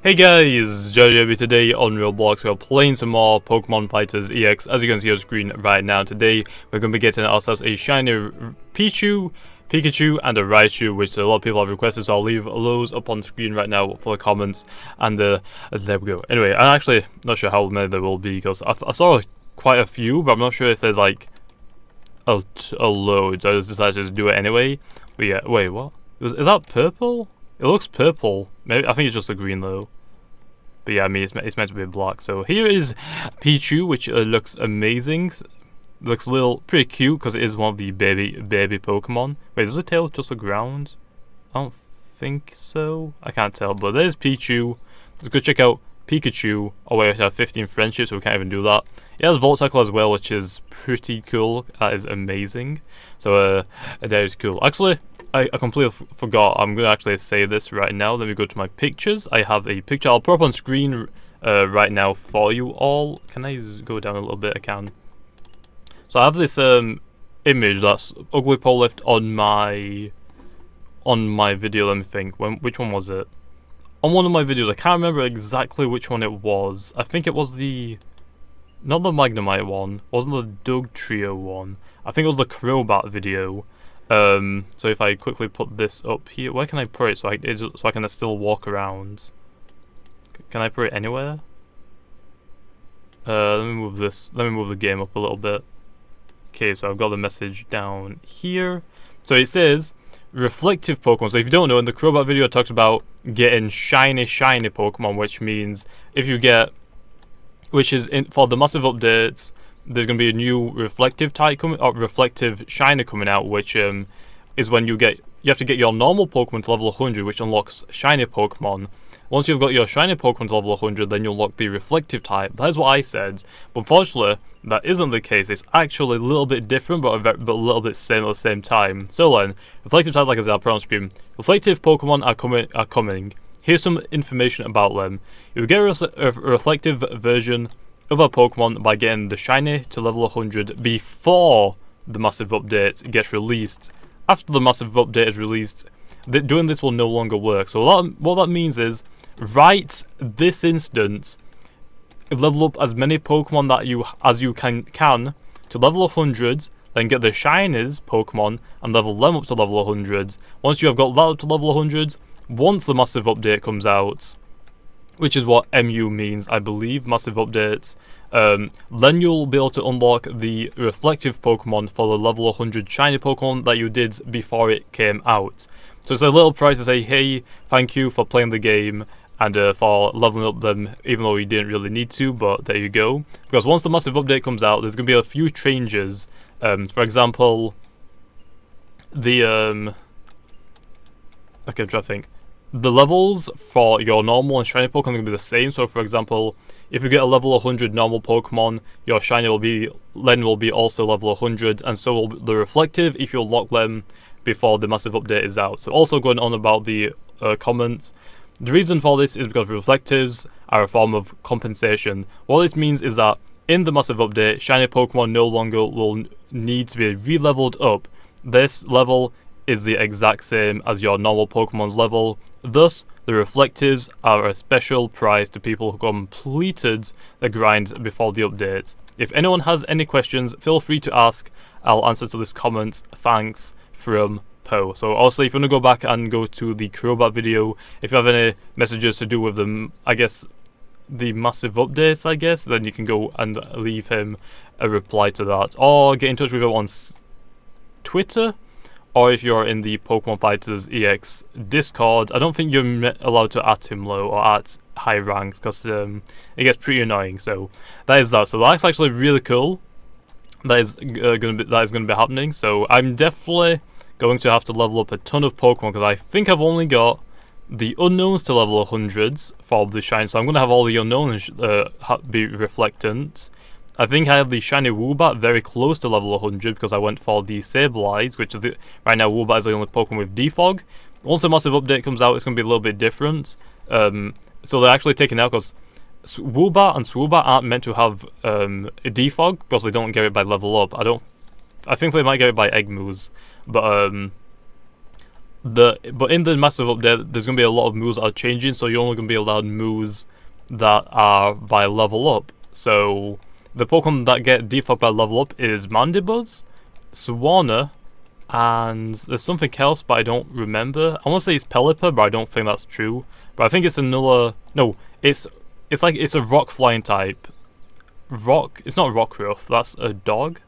Hey guys, JoJo today on Roblox. We're playing some more Pokemon Fighters EX. As you can see on screen right now, today we're going to be getting ourselves a shiny Pichu, Pikachu, and a Raichu, which a lot of people have requested, so I'll leave those up on screen right now for the comments, and there we go. Anyway, I'm actually not sure how many there will be, because I saw quite a few, but I'm not sure if there's like a load, so I just decided to do it anyway. But yeah, wait, what? Is that purple? It looks purple. Maybe I think it's just a green though. But yeah, I mean it's meant to be black. So here is Pichu, which looks amazing. Looks pretty cute because it is one of the baby Pokemon. Wait, does the tail just the ground? I don't think so. I can't tell. But there's Pichu. Let's go check out Pikachu. Oh wait, I have 15 friendships, so we can't even do that. It has Volt Tackle as well, which is pretty cool. That is amazing. So that is cool. Actually, I completely forgot. I'm going to actually say this right now. Let me go to my pictures. I have a picture. I'll put up on screen right now for you all. Can I go down a little bit? I can. So I have this image that's ugly pole left on my video. Let me think. Which one was it? On one of my videos. I can't remember exactly which one it was. I think it was not the Magnemite one. It wasn't the Doug Trio one. I think it was the Crobat video. So if I quickly put this up here, where can I put it so I can still walk around? Can I put it anywhere? Let me move this. Let me move the game up a little bit. Okay, so I've got the message down here. So it says reflective Pokemon. So if you don't know, in the Crobat video, I talked about getting shiny Pokemon, which means if you get, for the massive updates, there's going to be a new reflective type reflective shiny coming out, which is when you have to get your normal Pokemon to level 100, which unlocks shiny Pokemon. Once you've got your shiny Pokemon to level 100, then you'll unlock the reflective type. That is what I said, but unfortunately, that isn't the case. It's actually a little bit different, but a little bit same at the same time. So then, reflective type, like I said, I'll put on screen. Reflective Pokemon are coming. Here's some information about them. You get a reflective version of our Pokemon by getting the shiny to level 100 before the massive update gets released. After the massive update is released, doing this will no longer work. So what that means is, right this instant, level up as many Pokemon as you can to level 100, then get the shinies Pokemon and level them up to level 100. Once you have got that up to level 100, once the massive update comes out, which is what MU means, I believe, massive updates, then you'll be able to unlock the reflective Pokemon for the level 100 shiny Pokemon that you did before it came out. So it's a little prize to say, hey, thank you for playing the game and for leveling up them, even though you didn't really need to, but there you go. Because once the massive update comes out, there's going to be a few changes. For example, okay, I'm trying to think. The levels for your normal and shiny Pokemon are going to be the same. So, for example, if you get a level 100 normal Pokemon, your shiny will be also level 100, and so will the reflective if you unlock them before the massive update is out. So, also going on about the comments, the reason for this is because reflectives are a form of compensation. What this means is that in the massive update, shiny Pokemon no longer will need to be re-leveled up. This level is the exact same as your normal Pokemon's level. Thus, the reflectives are a special prize to people who completed the grind before the update. If anyone has any questions, feel free to ask. I'll answer to this comment. Thanks, from Poe. So also, if you want to go back and go to the Crobat video, if you have any messages to do with them, I guess, the massive updates, I guess, then you can go and leave him a reply to that. Or get in touch with him on Twitter. Or if you're in the Pokemon Fighters EX Discord, I don't think you're allowed to at him low or at high ranks because it gets pretty annoying. So that is that. So that's actually really cool. That is gonna be happening. So I'm definitely going to have to level up a ton of Pokemon because I think I've only got the unknowns to level 100s for the shine. So I'm gonna have all the unknowns be reflectant. I think I have the shiny Woobat very close to level 100 because I went for the Sableye, which is right now Woobat is the only Pokemon with Defog. Once the massive update comes out, it's going to be a little bit different. So they're actually taking out because Woobat and Swoobat aren't meant to have a Defog because they don't get it by level up. I think they might get it by Egg Moves, but but in the massive update, there's gonna be a lot of moves that are changing. So you're only gonna be allowed moves that are by level up. So the Pokemon that get default by level up is Mandibuzz, Swanna, and there's something else, but I don't remember. I want to say it's Pelipper, but I don't think that's true. But I think it's another. No, it's like it's a rock flying type. It's not Rockruff. That's a dog.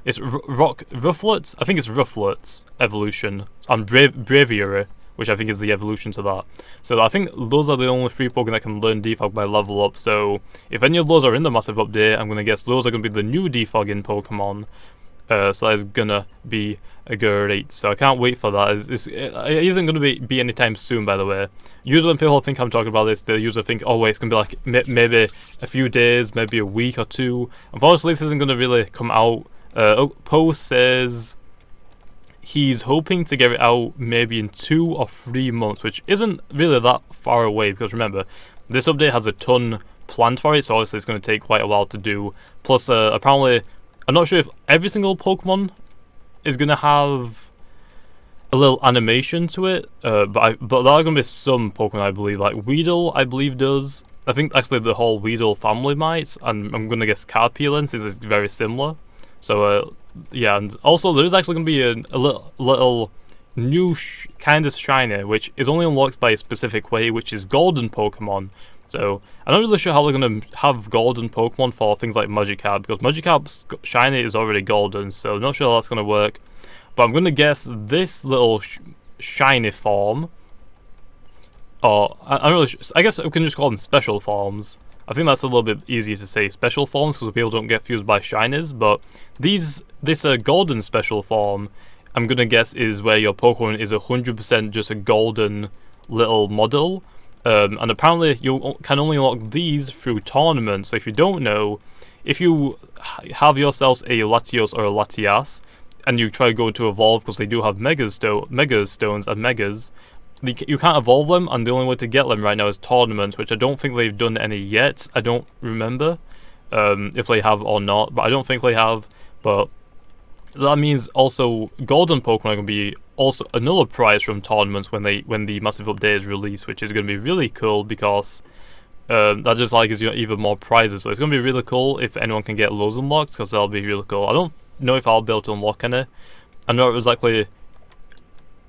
It's Rufflet. I think it's Rufflet's evolution. And Braviary, which I think is the evolution to that. So I think those are the only 3 Pokemon that can learn Defog by level up. So if any of those are in the massive update, I'm gonna guess those are gonna be the new Defogging Pokemon. So that's gonna be a great. So I can't wait for that. It isn't gonna be anytime soon, by the way. Usually when people think I'm talking about this, they usually think, oh wait, it's gonna be like maybe a few days, maybe a week or 2. Unfortunately, this isn't gonna really come out. Poe says he's hoping to get it out maybe in 2 or 3 months, which isn't really that far away, because remember, this update has a ton planned for it, so obviously it's going to take quite a while to do. Plus, apparently, I'm not sure if every single Pokemon is going to have a little animation to it, but there are going to be some Pokemon, I believe, like Weedle, I believe does. I think actually the whole Weedle family might, and I'm going to guess Carpulence is very similar. So, yeah, and also there is actually going to be a little new kind of shiny, which is only unlocked by a specific way, which is golden Pokemon. So, I'm not really sure how they're going to have golden Pokemon for things like Magikarp, because Magikarp's shiny is already golden, so I'm not sure how that's going to work. But I'm going to guess this little shiny form, or I guess we can just call them special forms. I think that's a little bit easier to say special forms because people don't get fused by shinies, but this golden special form, I'm gonna guess, is where your Pokemon is 100% just a golden little model, and apparently you can only unlock these through tournaments. So if you don't know, if you have yourselves a Latios or a Latias, and you try to evolve, because they do have Mega Stones and Megas, you can't evolve them, and the only way to get them right now is tournaments, which I don't think they've done any yet. I don't remember if they have or not, but I don't think they have. But that means also golden Pokemon are going to be also another prize from tournaments when the massive update is released, which is going to be really cool, because that just like gives you even more prizes. So it's going to be really cool if anyone can get those unlocked, because that'll be really cool. I don't know if I'll be able to unlock any. I'm not exactly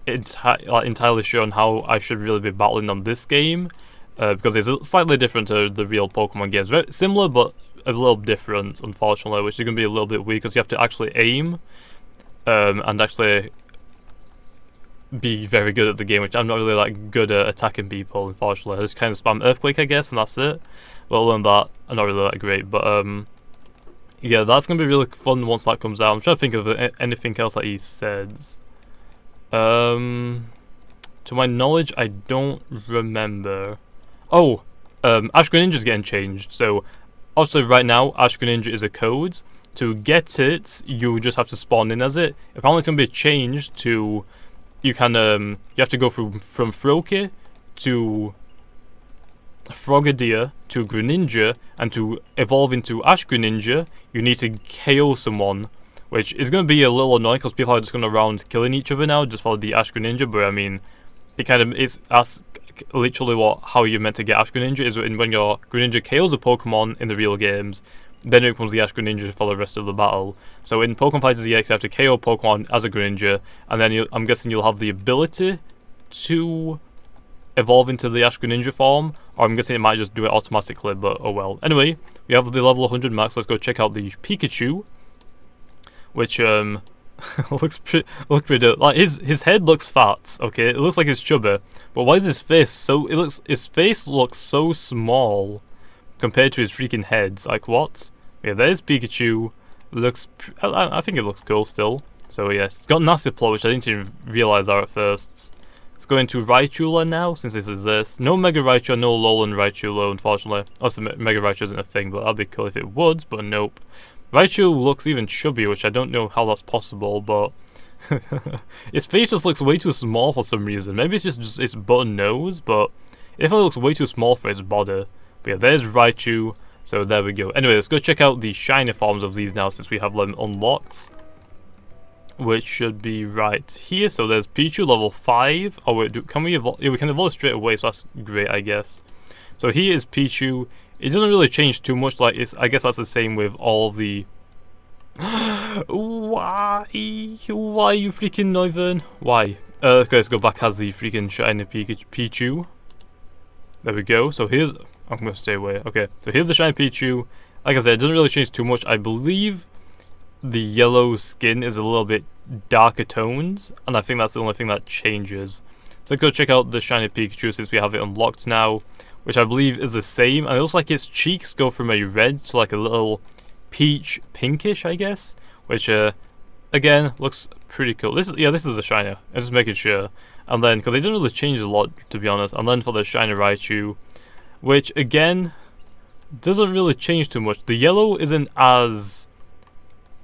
entirely sure on how I should really be battling on this game, because it's slightly different to the real Pokemon games. Very similar, but a little different, unfortunately, which is going to be a little bit weird, because you have to actually aim and actually be very good at the game, which I'm not really that good at attacking people, unfortunately. I just kind of spam Earthquake, I guess, and that's it. But other than that, I'm not really that great. But yeah, that's going to be really fun once that comes out. I'm trying to think of anything else that he says. To my knowledge, I don't remember. Oh, Ash Greninja's getting changed. So, obviously right now, Ash Greninja is a code. To get it, you just have to spawn in as it. Apparently it's going to be changed to, you have to go from Froakie to Frogadier to Greninja, and to evolve into Ash Greninja, you need to KO someone. Which is going to be a little annoying, because people are just going around killing each other now just for the Ash Greninja. But I mean, that's literally how you're meant to get Ash Greninja, is when your Greninja KOs a Pokemon in the real games, then it becomes the Ash Greninja for the rest of the battle. So in Pokemon Fighters EX, you have to KO Pokemon as a Greninja, and then I'm guessing you'll have the ability to evolve into the Ash Greninja form, or I'm guessing it might just do it automatically, but oh well. Anyway, we have the level 100 max. Let's go check out the Pikachu, which looks pretty like his head looks fat. Okay, it looks like it's chubby, but why is his face so? His face looks so small compared to his freaking head. Like what? Yeah, there's Pikachu. I think it looks cool still. So yeah, it's got Nassiplo, which I didn't even realize that at first. Let's go into Raichu now, since this is this. No Mega Raichu, no Alolan Raichu, unfortunately. Also, Mega Raichu isn't a thing, but that'd be cool if it would. But nope. Raichu looks even chubby, which I don't know how that's possible, but his face just looks way too small for some reason. Maybe it's just its button nose, but it definitely looks way too small for its body. But yeah, there's Raichu, so there we go. Anyway, let's go check out the shiny forms of these now, since we have them unlocked. which should be right here. So there's Pichu level 5. Oh wait, can we evolve? Yeah, we can evolve straight away, so that's great, I guess. So here is Pichu. It doesn't really change too much. Like I guess that's the same with all of the. Why? Why you freaking Noivern? Why? Okay, let's go back as the freaking shiny Pichu. There we go. So here's. I'm gonna stay away. Okay, so here's the shiny Pichu. Like I said, it doesn't really change too much. I believe the yellow skin is a little bit darker tones, and I think that's the only thing that changes. So let's go check out the shiny Pikachu since we have it unlocked now, which I believe is the same. And it looks like its cheeks go from a red to like a little peach pinkish, I guess, which again looks pretty cool. This is a shiner. I'm just making sure. And then because it didn't really change a lot, to be honest. And then for the shiny Raichu, which again doesn't really change too much. The yellow isn't as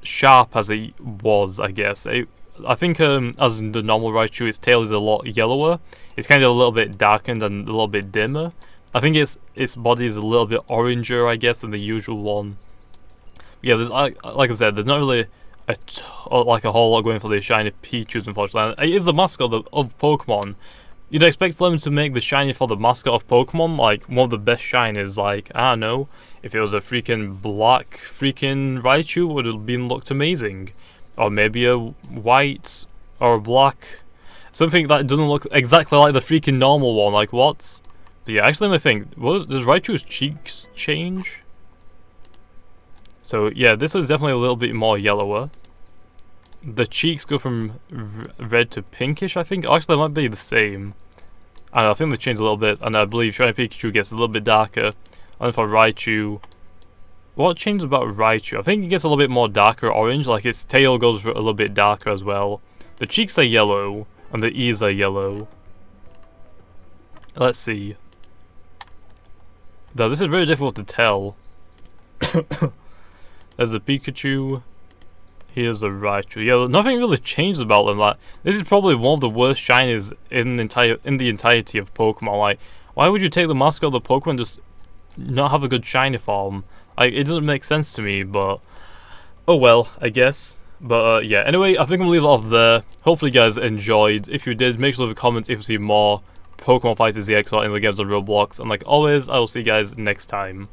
sharp as it was, I guess. I think as in the normal Raichu, its tail is a lot yellower. It's kind of a little bit darkened and a little bit dimmer. I think its body is a little bit oranger, I guess, than the usual one. Yeah, like I said, there's not really like a whole lot going for the shiny Pichus, unfortunately. It is the mascot of Pokemon. You'd expect them to make the shiny for the mascot of Pokemon, like, one of the best shinies, like, I don't know, if it was a freaking black freaking Raichu, it would have been looked amazing. Or maybe a white or a black, something that doesn't look exactly like the freaking normal one, like, what? But yeah, actually, let me think, does Raichu's cheeks change? So, yeah, this is definitely a little bit more yellower. The cheeks go from red to pinkish, I think. Actually, they might be the same. And I think they change a little bit. And I believe shiny Pikachu gets a little bit darker. And for Raichu, what changes about Raichu? I think it gets a little bit more darker orange. Like its tail goes a little bit darker as well. The cheeks are yellow, and the ears are yellow. Let's see. Though this is very difficult to tell. There's the Pikachu. Here's the Raichu. Yeah, nothing really changed about them. Like, this is probably one of the worst shinies in the entirety of Pokemon. Like, why would you take the mascot of the Pokemon and just not have a good shiny form? Like, it doesn't make sense to me, but oh well, I guess. But yeah, anyway, I think I'm gonna leave it off there. Hopefully you guys enjoyed. If you did, make sure to leave a comment if you see more Pokemon Fighters EX or any of the games on Roblox. And like always, I will see you guys next time.